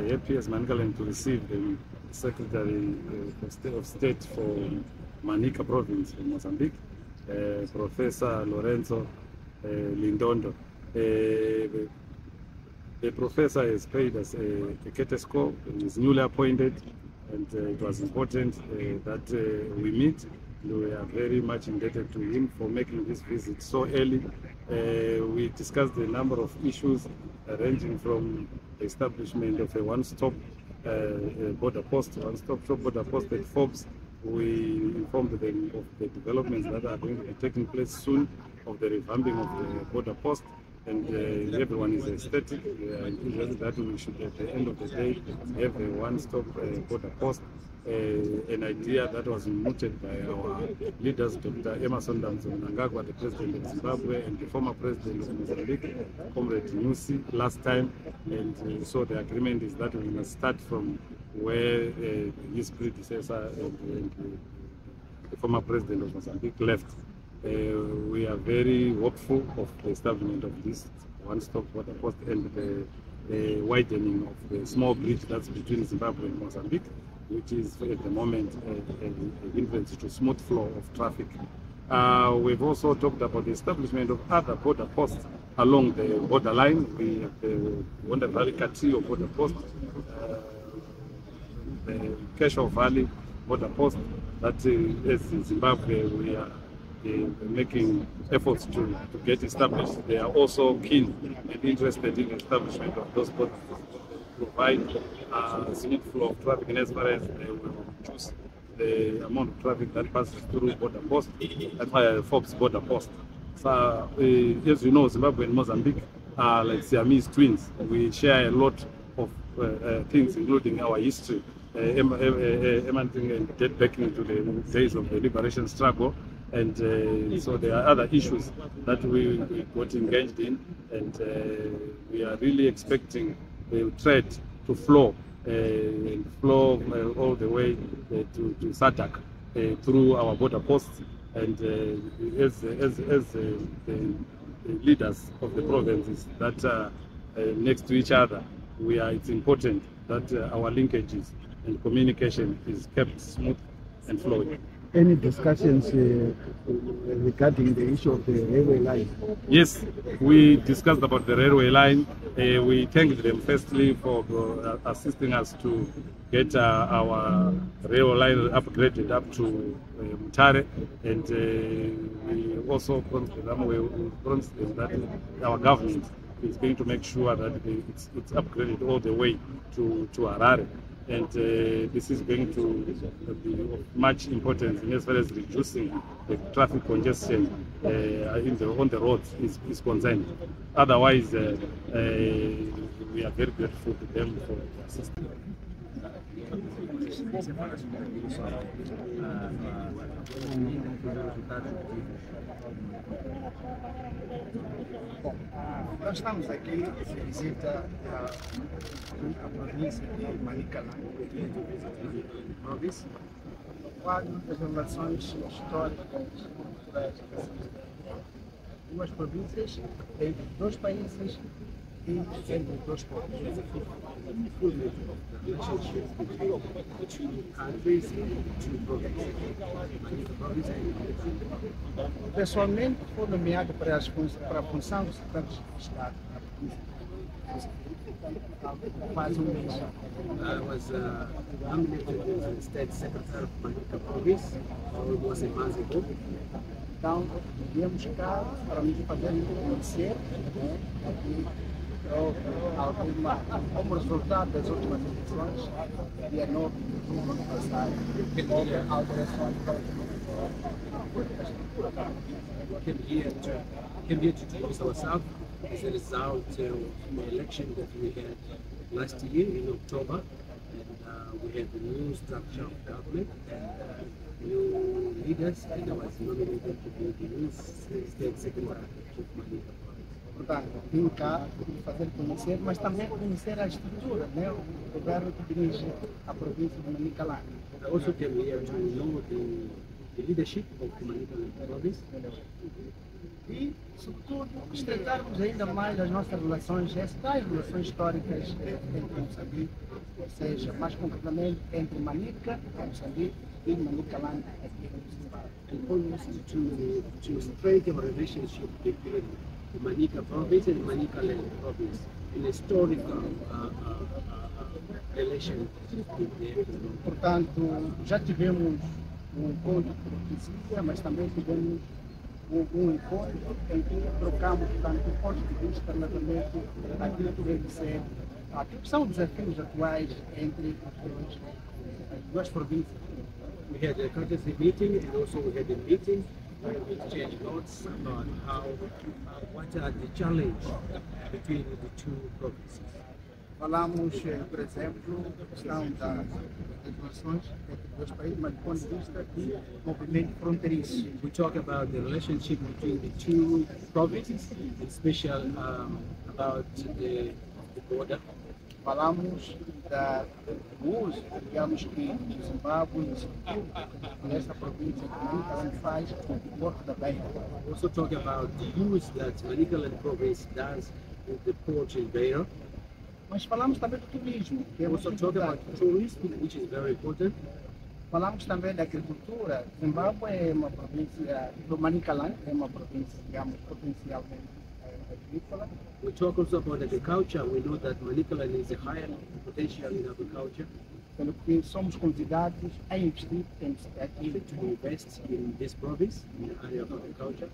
happy as Manicaland to receive the Secretary of State for Manica Province in Mozambique, Professor Lorenzo Lindondo. The professor has paid us a courtesy. He is newly appointed, and it was important that we meet. We are very much indebted to him for making this visit so early. We discussed a number of issues ranging from the establishment of a one-stop border post, one-stop shop border post at Forbes. We informed them of the developments that are going to be taking place soon, of the revamping of the border post, and everyone is ecstatic that we should, at the end of the day, have a one-stop border post. An idea that was mooted by our leaders, Dr. Emmerson Mnangagwa, the President of Zimbabwe, and the former President of Mozambique, Comrade Nyusi, last time. And so the agreement is that we must start from where his predecessor and the former President of Mozambique left. We are very hopeful of the establishment of this one-stop border post and the widening of the small bridge that's between Zimbabwe and Mozambique, which is at the moment an hindrance to smooth flow of traffic. We've also talked about the establishment of other border posts along the borderline. We have the Wonder Valley Katillo border post, the Kesho Valley border post, that as in Zimbabwe we are making efforts to get established. They are also keen and interested in the establishment of those borders, provide a smooth flow of traffic, and as far as they will reduce the amount of traffic that passes through border post, that's why Forbes border post. So, as you know, Zimbabwe and Mozambique are like Siamese twins. We share a lot of things, including our history, emanating and dating back into the days of the liberation struggle. And so there are other issues that we got engaged in, and we are really expecting the trade to flow all the way to SADC through our border posts. And as the leaders of the provinces that are next to each other, it's important that our linkages and communication is kept smooth and flowing. Any discussions regarding the issue of the railway line? Yes, we discussed about the railway line. We thanked them firstly for assisting us to get our railway line upgraded up to Mutare, and we also promised them that our government is going to make sure that it's upgraded all the way to Harare. And this is going to be of much importance as far as reducing the traffic congestion on the roads is concerned. Otherwise, we are very grateful to them for the assistance. Nós estamos aqui em visita à província de Manicaland, província, quadro das relações históricas e culturais. Duas províncias entre dois países e entre dois povos. Pessoalmente, foi nomeado para a função do secretário de Estado na província. Faz mês. Was nominated as State Secretary of Manica Province almost a month ago. Então, viemos cá para nos fazer conhecer, como resultado das últimas eleições, dia 9 de ano passado, houve alterações para came here to introduce ourselves as a result of the election that we had last year in October, and we had a new structure of government and new leaders, and I was nominated to be the new State Secretary of Manica Province. Portanto, vim cá fazer conhecer, mas também conhecer a estrutura, né? O governo que dirige a província de Manicaland. I also came here to know the leadership of the Manicaland Province. E, sobretudo, estreitarmos ainda mais as nossas relações, as tais relações históricas entre Moçambique ou seja, mais concretamente entre Manica, Moçambique, e Manicaland, aqui no Zimbábue. And almost to strengthen a relationship between the Manica province and Manicaland province, an historical relation between them. Portanto, já tivemos um encontro de cortesia, mas também tivemos um encontro em que trocamos, portanto, pontos de vista relativamente àquilo que deve ser, aquilo que são desafios atuais entre as duas províncias. We had a courtesy meeting and also we had a meeting where we exchanged notes about what are the challenges between the two provinces. Falamos, por exemplo, da questão das relações entre os dois países, mas do ponto de vista de movimento fronteiriço. We talk about the relationship between the two provinces, especially about the border. Falamos do uso, digamos que o Zimbábue, nesta província que Manicaland faz, o Porto da Beira. We also talk about the use that Manicaland province does with the port in Beira. Mas falamos também do turismo, que We é muito also talk about importante. tourism, which is very important. Falamos também da agricultura. Zimbábue é uma província, do Manicaland é uma província, digamos, potencialmente agrícola. We talk also about agriculture. We know that Manicaland is a higher potential in agriculture Pelo que somos convidados a investir aqui. to invest in this province in the area of agriculture.